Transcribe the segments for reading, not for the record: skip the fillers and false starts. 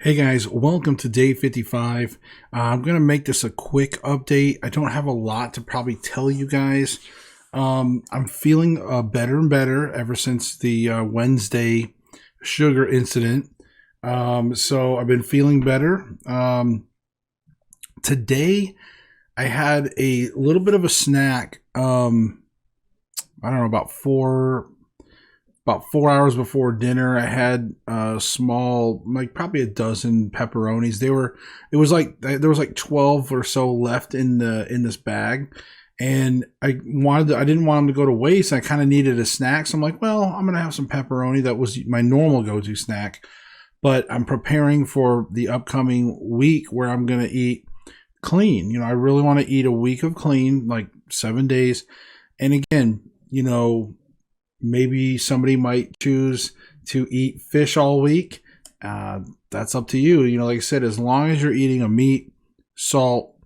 Hey guys, welcome to day 55. I'm going to make this a quick update. I don't have a lot to probably tell you guys. I'm feeling better and better ever since the Wednesday sugar incident. So I've been feeling better. Today I had a little bit of a snack. I don't know, about 4 hours before dinner. I had a small, like probably a dozen pepperonis. It was like there was like 12 or so left in this bag, and I didn't want them to go to waste. I kind of needed a snack, so I'm like, well, I'm gonna have some pepperoni. That was my normal go-to snack, but I'm preparing for the upcoming week where I'm gonna eat clean. I really want to eat a week of clean, like 7 days. And again, maybe somebody might choose to eat fish all week. That's up to you. Like I said, as long as you're eating a meat, salt,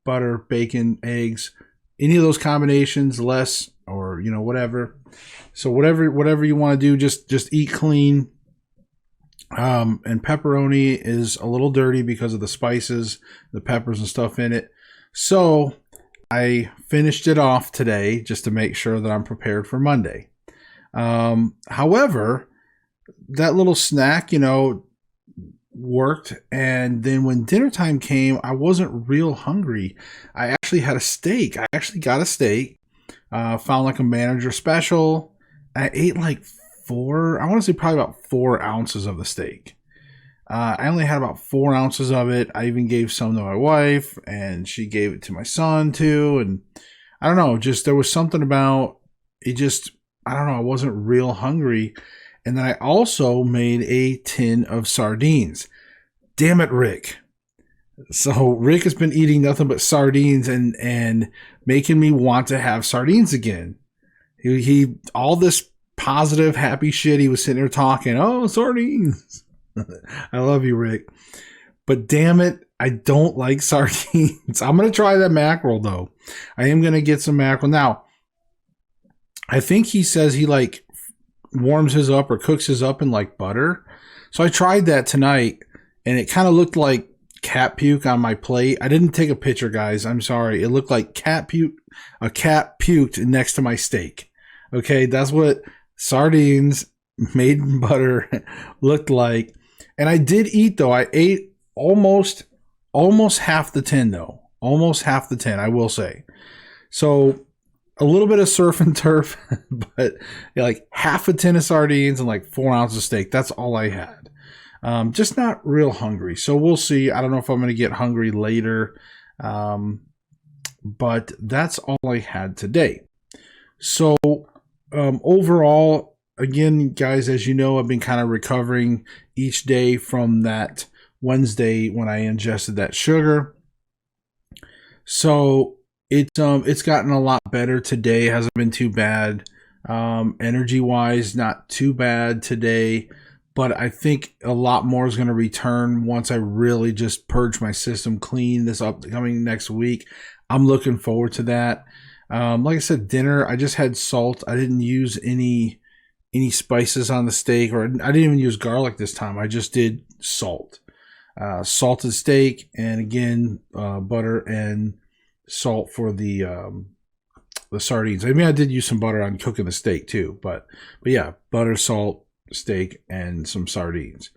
butter, bacon, eggs, any of those combinations, less or whatever. So whatever you want to do, just eat clean. And pepperoni is a little dirty because of the spices, the peppers and stuff in it. So I finished it off today just to make sure that I'm prepared for Monday. However, that little snack, worked. And then when dinner time came, I wasn't real hungry. I actually had a steak. I actually got a steak, found like a manager special. I ate like I want to say probably about 4 ounces of the steak. I only had about 4 ounces of it. I even gave some to my wife, and she gave it to my son too. And I don't know, just there was something about it. I don't know, I wasn't real hungry. And then I also made a tin of sardines. Damn it, Rick. So Rick has been eating nothing but sardines and making me want to have sardines again. He all this positive, happy shit. He was sitting there talking, oh, sardines. I love you, Rick. But damn it, I don't like sardines. I'm going to try that mackerel, though. I am going to get some mackerel. Now, I think he says he like warms his up or cooks his up in like butter. So I tried that tonight, and it kind of looked like cat puke on my plate. I didn't take a picture, guys. I'm sorry. It looked like cat puke. A cat puked next to my steak. Okay, that's what sardines made in butter looked like. And I did eat, though. I ate almost half the tin, though. Almost half the tin, I will say. So a little bit of surf and turf, but like half a tin of sardines and like 4 ounces of steak. That's all I had. Just not real hungry. So we'll see. I don't know if I'm going to get hungry later. But that's all I had today. So overall, again, guys, as you know, I've been kind of recovering each day from that Wednesday when I ingested that sugar. So it's gotten a lot better today. It hasn't been too bad. Energy wise, not too bad today. But I think a lot more is going to return once I really just purge my system clean this upcoming next week. I'm looking forward to that. Like I said, dinner, I just had salt. I didn't use any spices on the steak, or I didn't even use garlic this time. I just did salt. Salted steak, and again, butter and salt for the sardines. I mean, I did use some butter on cooking the steak too, but yeah, butter, salt, steak, and some sardines.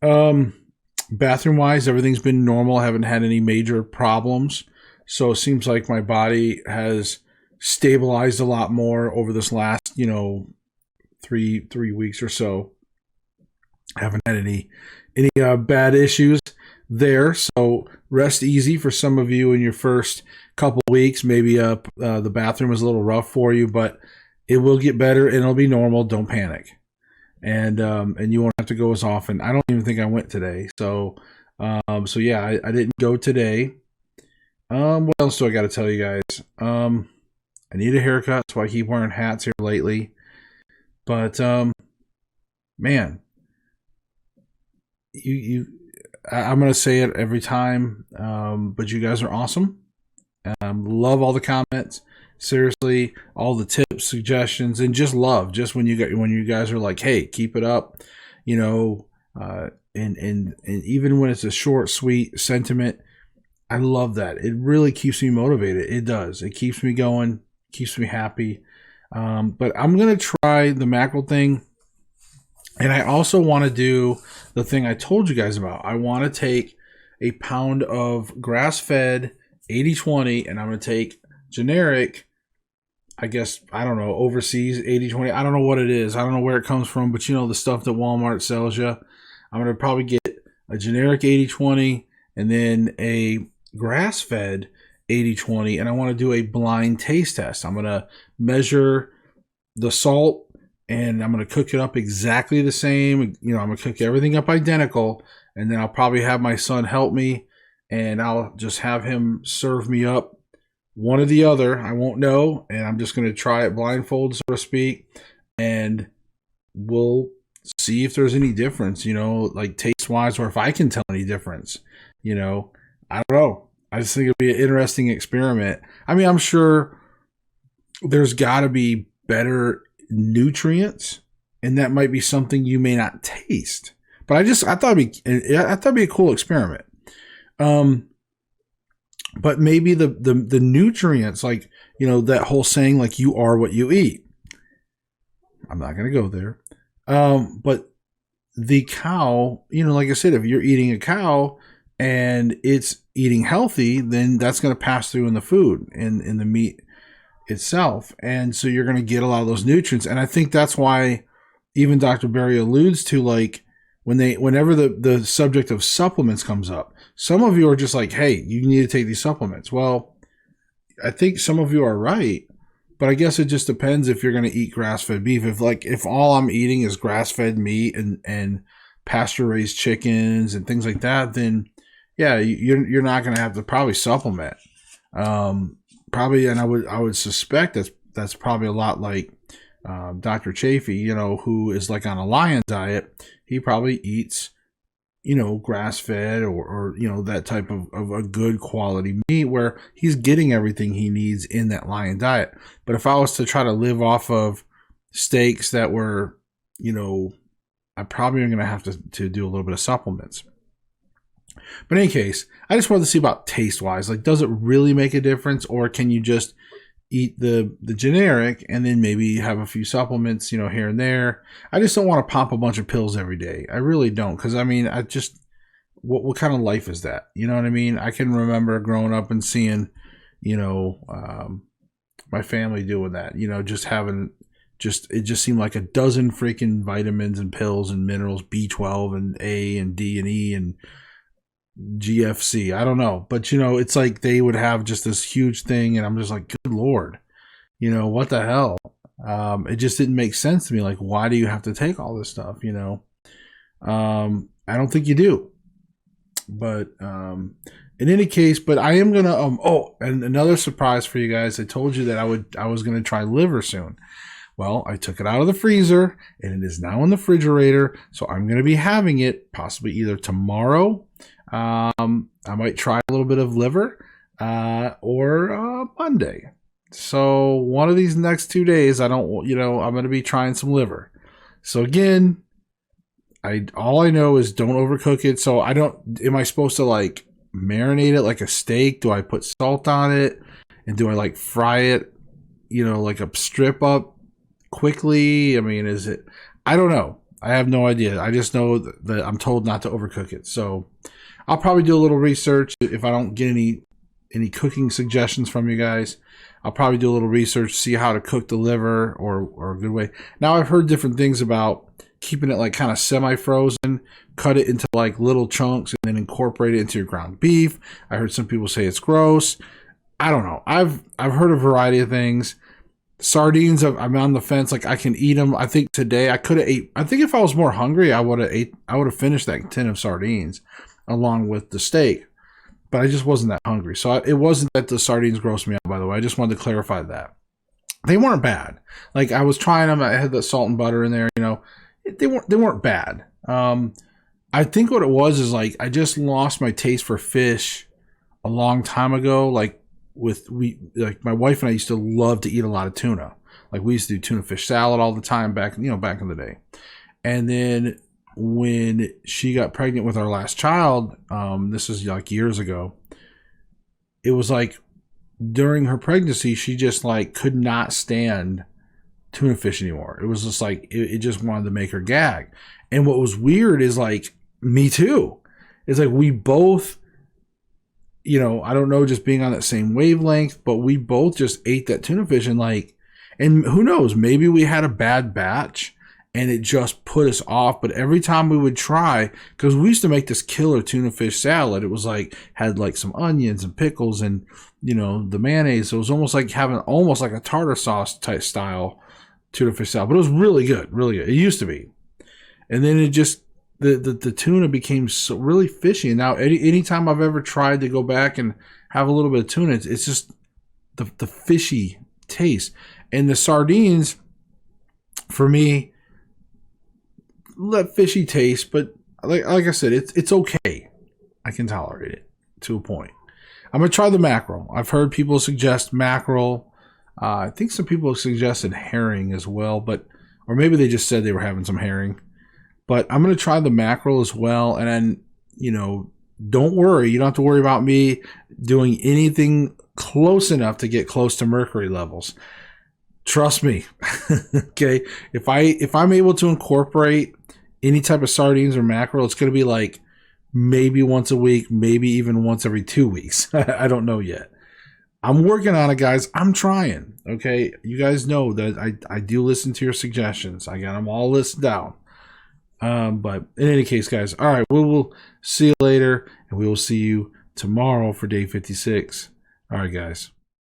Bathroom wise, everything's been normal. I haven't had any major problems. So it seems like my body has stabilized a lot more over this last, 3 weeks or so. I haven't had any bad issues there. So rest easy for some of you in your first couple weeks. Maybe the bathroom is a little rough for you, but it will get better and it'll be normal. Don't panic. And you won't have to go as often. I don't even think I went today. So yeah, I didn't go today. What else do I got to tell you guys? I need a haircut, so I keep wearing hats here lately. But man, I'm gonna say it every time. But you guys are awesome. Love all the comments. Seriously, all the tips, suggestions, and just love. Just when you guys are like, "Hey, keep it up," you know, and even when it's a short, sweet sentiment, I love that. It really keeps me motivated. It does. It keeps me going, keeps me happy. But I'm going to try the mackerel thing. And I also want to do the thing I told you guys about. I want to take a pound of grass-fed 80/20, and I'm going to take generic, I guess, I don't know, overseas 80/20. I don't know what it is. I don't know where it comes from, but you know the stuff that Walmart sells you. I'm going to probably get a generic 80/20 and then a grass-fed 80/20, and I want to do a blind taste test. I'm going to measure the salt, and I'm going to cook it up exactly the same. You know, I'm going to cook everything up identical, and then I'll probably have my son help me, and I'll just have him serve me up one or the other. I won't know, and I'm just going to try it blindfold, so to speak, and we'll see if there's any difference, you know, like taste-wise, or if I can tell any difference, you know. I don't know. I just think it'll be an interesting experiment. I mean, I'm sure there's got to be better nutrients, and that might be something you may not taste. But I thought it'd be a cool experiment. But maybe the nutrients, like, you know, that whole saying, like, you are what you eat. I'm not going to go there. But the cow, you know, like I said, if you're eating a cow and it's eating healthy, then that's going to pass through in the food, in the meat itself. And so you're going to get a lot of those nutrients. And I think that's why even Dr. Berry alludes to, like, whenever the subject of supplements comes up, some of you are just like, hey, you need to take these supplements. Well, I think some of you are right, but I guess it just depends if you're going to eat grass-fed beef. If all I'm eating is grass-fed meat and pasture-raised chickens and things like that, then yeah, you're not going to have to probably supplement. Probably, and I would suspect that's probably a lot like Dr. Chafee, you know, who is like on a lion diet. He probably eats, you know, grass-fed or you know, that type of a good quality meat where he's getting everything he needs in that lion diet. But if I was to try to live off of steaks that were, you know, I probably am going to have to do a little bit of supplements. But in any case, I just wanted to see about taste-wise. Like, does it really make a difference, or can you just eat the generic and then maybe have a few supplements, you know, here and there? I just don't want to pop a bunch of pills every day. I really don't, because I mean, what kind of life is that? You know what I mean? I can remember growing up and seeing, you know, my family doing that. You know, just having it just seemed like a dozen freaking vitamins and pills and minerals, B12 and A and D and E and GFC. I don't know. But, you know, it's like they would have just this huge thing, and I'm just like, good Lord, you know, what the hell? It just didn't make sense to me. Like, why do you have to take all this stuff, you know? I don't think you do. But in any case, but I am going to, and another surprise for you guys. I told you that I was going to try liver soon. Well, I took it out of the freezer, and it is now in the refrigerator. So I'm going to be having it possibly either tomorrow. I might try a little bit of liver, or Monday. So one of these next 2 days, I'm going to be trying some liver. So again, all I know is don't overcook it. So am I supposed to like marinate it like a steak? Do I put salt on it? And do I like fry it, you know, like a strip up quickly? I mean, I don't know. I have no idea. I just know that I'm told not to overcook it. So I'll probably do a little research. If I don't get any cooking suggestions from you guys, I'll probably do a little research, see how to cook the liver or a good way. Now, I've heard different things about keeping it like kind of semi-frozen, cut it into like little chunks, and then incorporate it into your ground beef. I heard some people say it's gross. I don't know. I've heard a variety of things. Sardines, I'm on the fence. Like, I can eat them. I think today I could have ate. I think if I was more hungry, I would have finished that tin of sardines along with the steak, but I just wasn't that hungry. So it wasn't that the sardines grossed me out, by the way. I just wanted to clarify that. They weren't bad. Like, I was trying them. I had the salt and butter in there, you know. They weren't bad. I think what it was is, like, I just lost my taste for fish a long time ago. Like, my wife and I used to love to eat a lot of tuna. Like, we used to do tuna fish salad all the time back in the day. And then when she got pregnant with our last child, this is like years ago, it was like during her pregnancy, she just like could not stand tuna fish anymore. It was just like, it just wanted to make her gag. And what was weird is like, me too. It's like we both, you know, I don't know, just being on that same wavelength, but we both just ate that tuna fish and like, and who knows, maybe we had a bad batch and it just put us off. But every time we would try, because we used to make this killer tuna fish salad, it was like, had like some onions and pickles and, you know, the mayonnaise. So it was almost like having almost like a tartar sauce type style tuna fish salad, but it was really good, really good. It used to be. And then it just, the tuna became so really fishy. And now anytime I've ever tried to go back and have a little bit of tuna, it's just the fishy taste. And the sardines, for me, that fishy taste, but like I said, it's okay. I can tolerate it to a point. I'm gonna try the mackerel. I've heard people suggest mackerel. I think some people have suggested herring as well, or maybe they just said they were having some herring. But I'm going to try the mackerel as well. And then, you know, don't worry. You don't have to worry about me doing anything close enough to get close to mercury levels. Trust me. Okay. If I'm able to incorporate any type of sardines or mackerel, it's going to be like maybe once a week, maybe even once every 2 weeks. I don't know yet. I'm working on it, guys. I'm trying. Okay. You guys know that I do listen to your suggestions. I got them all listed down. But in any case, guys, all right, we will see you later, and we will see you tomorrow for day 56. All right, guys.